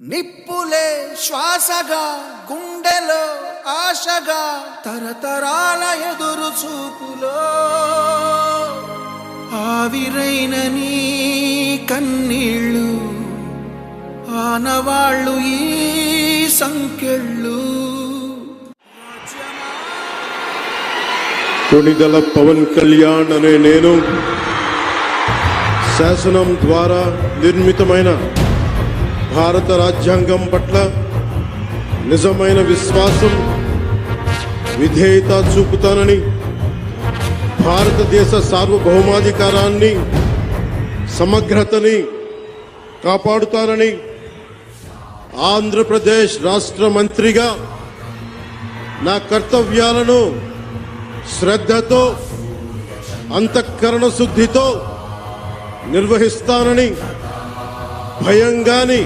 నిప్పులే శ్వాసగా గుండెలో ఆశగా తరతరాల ఎదురు చూపులో ఆవిరైన నీ కన్నీళ్ళు ఆనవాళ్ళు ఈ సంకెళ్ళు. కొణిదెల పవన్ కళ్యాణ్ అనే నేను శాసనం ద్వారా నిర్మితమైన భారత రాజ్యాంగం పట్ల నిజమైన విశ్వాసం విధేయత చూపుతానని, భారతదేశ సార్వభౌమాధికారాన్ని సమగ్రతని కాపాడుతానని, ఆంధ్రప్రదేశ్ రాష్ట్ర మంత్రిగా నా కర్తవ్యాలను శ్రద్ధతో అంతఃకరణ శుద్ధితో నిర్వహిస్తానని భయం గాని